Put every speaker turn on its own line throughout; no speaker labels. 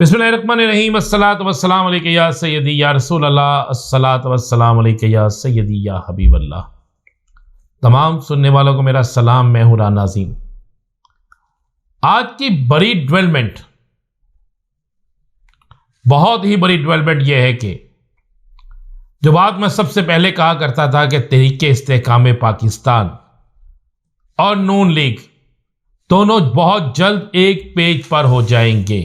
बिस्मिल्लाहिर्रहमानिर्रहीम अस्सलातु वस्सलाम अलैका या सय्यदी या रसूल अल्लाह अस्सलातु वस्सलाम अलैका या सय्यदी या हबीब अल्लाह। तमाम सुनने वालों को मेरा सलाम। मैं हूं राना नाज़ीम। आज की बड़ी डेवलपमेंट, बहुत ही बड़ी डेवलपमेंट यह है कि जो बात मैं सबसे पहले कहा करता था कि तहरीके इस्तेहकाम पाकिस्तान और नून लीग दोनों बहुत जल्द एक पेज पर हो जाएंगे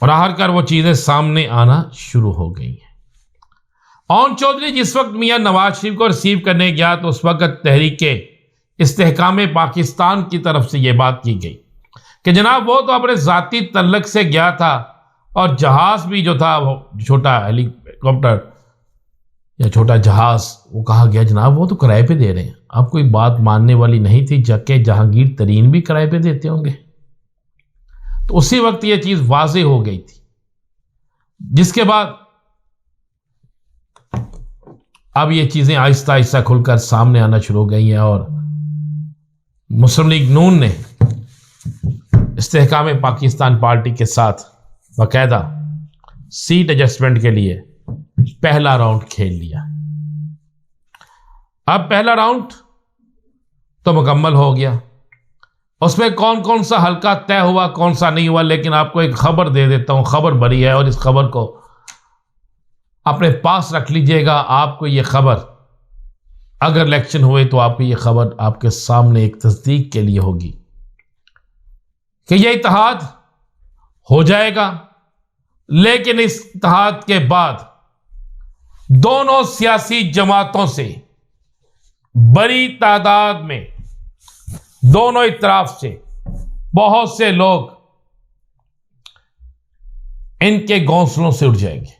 और आखिरकार वो चीजें सामने आना शुरू हो गई हैं। ओन चौधरी जिस वक्त मियां नवाज शरीफ को रिसीव करने गया तो उस वक्त तहरीके इस्तेहकाम पाकिस्तान की तरफ से यह बात की गई कि जनाब वो तो अपने जाती तल्लक से गया था और जहाज भी जो था वो छोटा हेलीकॉप्टर या छोटा जहाज वो कहा गया जनाब वो तो किराए पे दे रहे हैं। आप कोई बात मानने वाली नहीं थी, जबकि जहांगीर तरीन भी किराए पे देते होंगे। तो उसी वक्त ये चीज वाजे हो गई थी, जिसके बाद अब ये चीजें आहिस्ता आहिस्ता खुलकर सामने आना शुरू हो गई हैं और मुस्लिम लीग नून ने इस्तेहकाम पाकिस्तान पार्टी के साथ बाकायदा सीट एडजस्टमेंट के लिए पहला राउंड खेल लिया। अब पहला राउंड तो मुकम्मल हो गया, उसमें कौन कौन सा हल्का तय हुआ कौन सा नहीं हुआ, लेकिन आपको एक खबर दे देता हूं। खबर बड़ी है और इस खबर को अपने पास रख लीजिएगा। आपको यह खबर अगर इलेक्शन हुए तो आपको यह खबर आपके सामने एक तस्दीक के लिए होगी कि यह इत्तेहाद हो जाएगा, लेकिन इस इत्तेहाद के बाद दोनों सियासी जमातों से बड़ी तादाद में दोनों इतराफ से बहुत से लोग इनके घोंसलों से उड़ जाएंगे।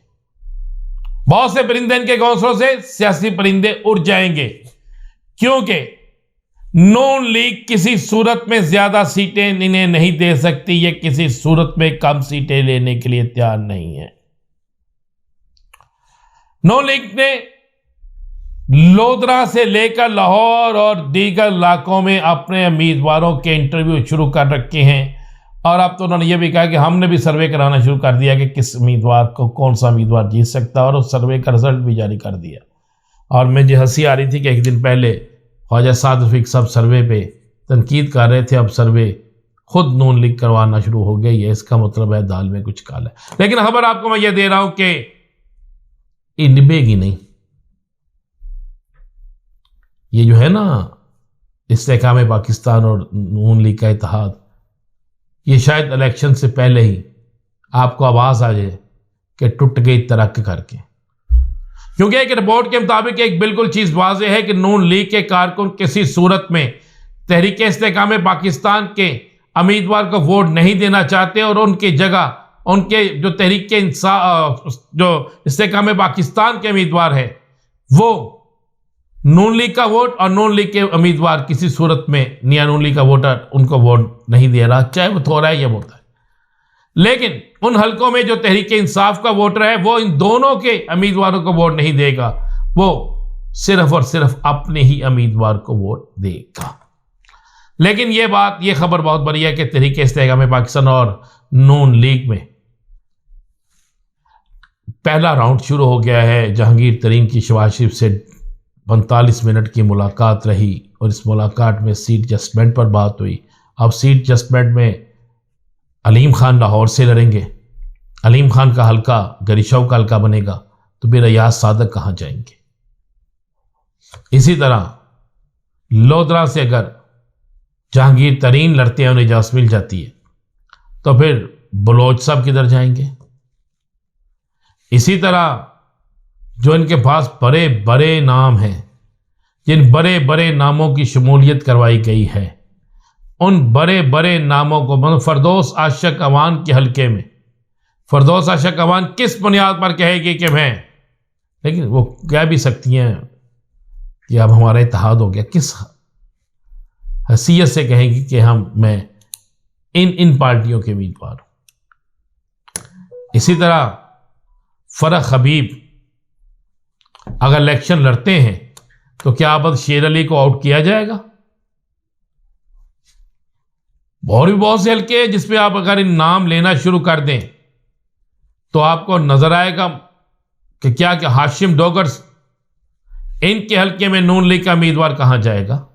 बहुत से परिंदे इनके घोंसलों से सियासी परिंदे उड़ जाएंगे, क्योंकि नून लीग किसी सूरत में ज्यादा सीटें इन्हें नहीं दे सकती। ये किसी सूरत में कम सीटें लेने के लिए तैयार नहीं है। नून लीग ने लोधरा से लेकर लाहौर और दीगर इलाकों में अपने उम्मीदवारों के इंटरव्यू शुरू कर रखे हैं और अब तो उन्होंने ये भी कहा कि हमने भी सर्वे कराना शुरू कर दिया कि किस उम्मीदवार को कौन सा उम्मीदवार जीत सकता है, और उस सर्वे का रिजल्ट भी जारी कर दिया। और मुझे हंसी आ रही थी कि एक दिन पहले ख्वाजा साद रफीक साहब सर्वे पे तनकीद कर रहे थे, अब सर्वे खुद नून लीग करवाना शुरू हो गई है। इसका मतलब है दाल में कुछ काला है। लेकिन खबर आपको मैं ये दे रहा हूं कि ये निभेगी नहीं। ये जो है ना इस्तेहकाम पाकिस्तान और नून लीग का इत्तेहाद, ये शायद इलेक्शन से पहले ही आपको आवाज आ जाए कि टूट गई तरक्की करके। क्योंकि एक रिपोर्ट के मुताबिक एक बिल्कुल चीज वाज़ेह है कि नून लीग के कारकुन किसी सूरत में तहरीक इस्तेहकाम पाकिस्तान के उम्मीदवार को वोट नहीं देना चाहते और उनकी जगह उनके जो तहरीक जो इस्तेहकाम पाकिस्तान के उम्मीदवार है वो नून लीग का वोट और नून लीग के उम्मीदवार किसी सूरत में नया नून लीग का वोटर उनको वोट नहीं दे रहा, चाहे वो थोड़ा है या बहुत है। लेकिन उन हलकों में जो तहरीक इंसाफ का वोटर है वो इन दोनों के उम्मीदवारों को वोट नहीं देगा, वो सिर्फ और सिर्फ अपने ही उम्मीदवार को वोट देगा। लेकिन ये खबर बहुत बड़ी है कि तहरीक इस्तेहकाम पाकिस्तान और नून लीग में पहला राउंड शुरू हो गया है। जहांगीर तरीन की शहबाज शरीफ से 45 मिनट की मुलाकात रही और इस मुलाकात में सीट एडजस्टमेंट पर बात हुई। अब सीट एडजस्टमेंट में अलीम खान लाहौर से लड़ेंगे, अलीम खान का हल्का गरिशाव का हल्का बनेगा, तो फिर रियाज सादक कहां जाएंगे। इसी तरह लोधरा से अगर जहांगीर तरीन लड़ते हैं, उन्हें इजाजत मिल जाती है, तो फिर बलोच साहब किधर जाएंगे। इसी तरह जो इनके पास बड़े बड़े नाम हैं, जिन बड़े बड़े नामों की शमूलियत करवाई गई है, उन बड़े बड़े नामों को मतलब फरदौस आशिक अवान के हल्के में फरदौस आशिक अवान किस बुनियाद पर कहेगी कि मैं, लेकिन वो कह भी सकती हैं कि अब हमारा इत्तेहाद हो गया, किस हैसियत से कहेंगी कि मैं इन पार्टियों के उम्मीदवार हूं। इसी तरह फरख हबीब अगर इलेक्शन लड़ते हैं तो क्या अब शेर अली को आउट किया जाएगा? और भी बहुत से हल्के हैं जिसमें आप अगर इन नाम लेना शुरू कर दें तो आपको नजर आएगा कि क्या क्या हाशिम डोगर्स, इनके हल्के में नून लीग का उम्मीदवार कहां जाएगा,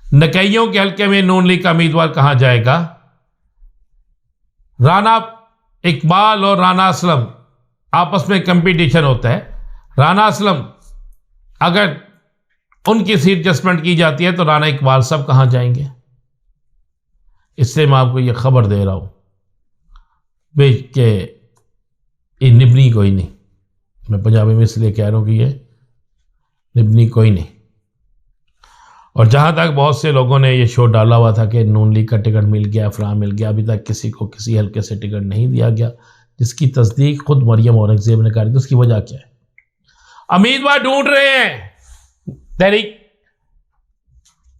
नकैयों के हल्के में नून लीग का उम्मीदवार कहां जाएगा, राना इकबाल और राना असलम आपस में कंपटीशन होता है। राना असलम अगर उनकी सीट एडजस्टमेंट की जाती है तो राना इकबाल सब कहां जाएंगे। इससे मैं आपको यह खबर दे रहा हूं कि ये निबनी कोई नहीं, मैं पंजाबी में इसलिए कह रहा हूं कि ये निबनी कोई नहीं। और जहां तक बहुत से लोगों ने ये शो डाला हुआ था कि नून लीग का टिकट मिल गया, फलां मिल गया, अभी तक किसी को किसी हल्के से टिकट नहीं दिया गया, जिसकी तस्दीक खुद मरियम औरंगजेब ने करी। तो उसकी वजह क्या है? उम्मीदवार ढूंढ रहे हैं।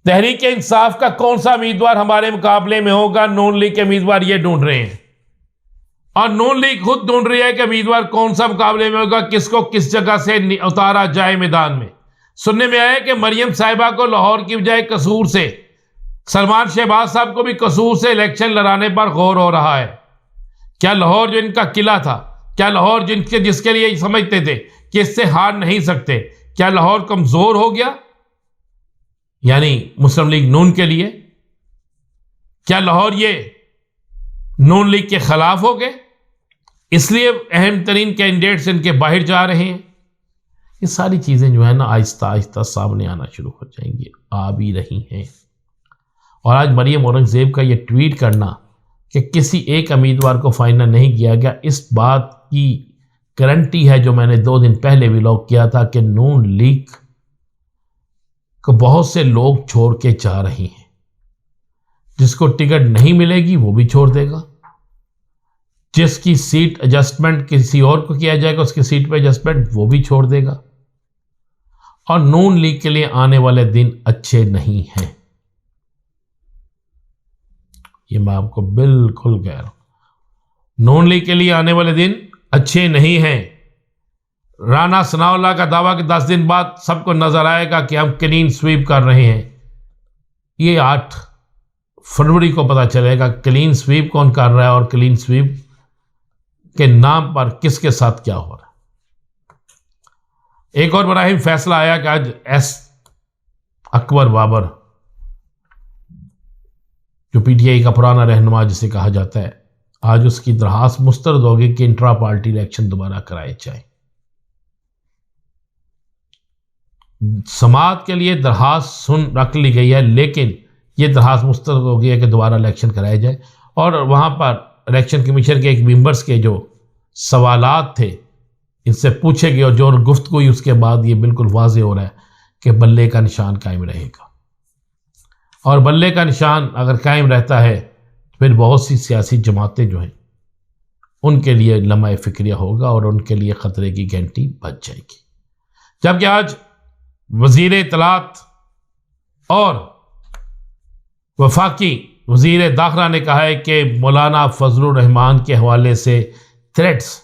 तहरीक इंसाफ का कौन सा उम्मीदवार हमारे मुकाबले में होगा, नून लीग के उम्मीदवार ये ढूंढ रहे हैं। और नून लीग खुद ढूंढ रही है कि उम्मीदवार कौन सा मुकाबले में होगा, किसको किस जगह से उतारा जाए मैदान में। सुनने में आया कि मरियम साहिबा को लाहौर की बजाय कसूर से, सलमान शहबाज साहब को भी कसूर से इलेक्शन लड़ाने पर गौर हो रहा है। क्या लाहौर जो इनका किला था, क्या लाहौर जिसके लिए समझते थे कि इससे हार नहीं सकते, क्या लाहौर कमजोर हो गया, यानी मुस्लिम लीग नून के लिए? क्या लाहौर ये नून लीग के खिलाफ हो गए, इसलिए अहम तरीन कैंडिडेट्स इनके बाहर जा रहे हैं? ये सारी चीजें जो है ना आहिस्ता आहिस्ता सामने आना शुरू हो जाएंगी, आ भी रही हैं। और आज मरियम औरंगजेब का ये ट्वीट करना कि किसी एक उम्मीदवार को फाइनल नहीं किया गया, इस बात की गारंटी है जो मैंने 2 दिन पहले व्लॉग किया था कि नून लीग को बहुत से लोग छोड़ के जा रहे हैं। जिसको टिकट नहीं मिलेगी वो भी छोड़ देगा, जिसकी सीट एडजस्टमेंट किसी और को किया जाएगा उसकी सीट पे एडजस्टमेंट वो भी छोड़ देगा। और नून लीग के लिए आने वाले दिन अच्छे नहीं हैं, ये मैं आपको बिल्कुल कह रहा हूं। नून लीग के लिए आने वाले दिन अच्छे नहीं हैं। राना सनाउल्लाह का दावा कि 10 दिन बाद सबको नजर आएगा कि हम क्लीन स्वीप कर रहे हैं। ये 8 फरवरी को पता चलेगा क्लीन स्वीप कौन कर रहा है और क्लीन स्वीप के नाम पर किसके साथ क्या हो रहा है। एक और बड़ा ही फैसला आया कि आज एस अकबर बाबर, जो पीटीआई का पुराना रहनुमा जिसे कहा जाता है, आज उसकी दरखास्त मुस्तरद होगी कि इंट्रा पार्टी इलेक्शन दोबारा कराए जाए। समाअत के लिए दरखास्त रख ली गई है, लेकिन यह दरखास्त मुस्तरद हो गई है कि दोबारा इलेक्शन कराया जाए। और वहां पर इलेक्शन कमीशन के एक मेंबर्स के जो सवालात थे इनसे पूछे गए और जो गुफ्तगू हुई उसके बाद ये बिल्कुल वाज़ेह हो रहा है कि बल्ले का निशान कायम रहेगा। और बल्ले का निशान अगर कायम रहता है फिर बहुत सी सियासी जमातें जो हैं उनके लिए लम्हा फिक्रिया होगा और उनके लिए ख़तरे की घंटी बज जाएगी। जबकि आज वज़ीर इत्तलात और वफाकी वज़ीर दाखिला ने कहा है कि मौलाना फजलुर रहमान के हवाले से थ्रेट्स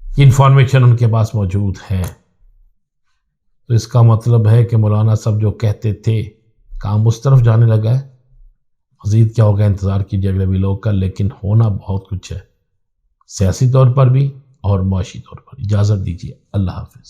की इंफॉर्मेशन उनके पास मौजूद है। तो इसका मतलब है कि मौलाना साहब जो कहते थे काम उस तरफ जाने लगा है। मज़ीद क्या होगा इंतज़ार कीजिए अगले व्लॉग का, लेकिन होना बहुत कुछ है, सियासी तौर पर भी और माशी तौर पर। इजाज़त दीजिए, अल्लाह हाफ़िज़।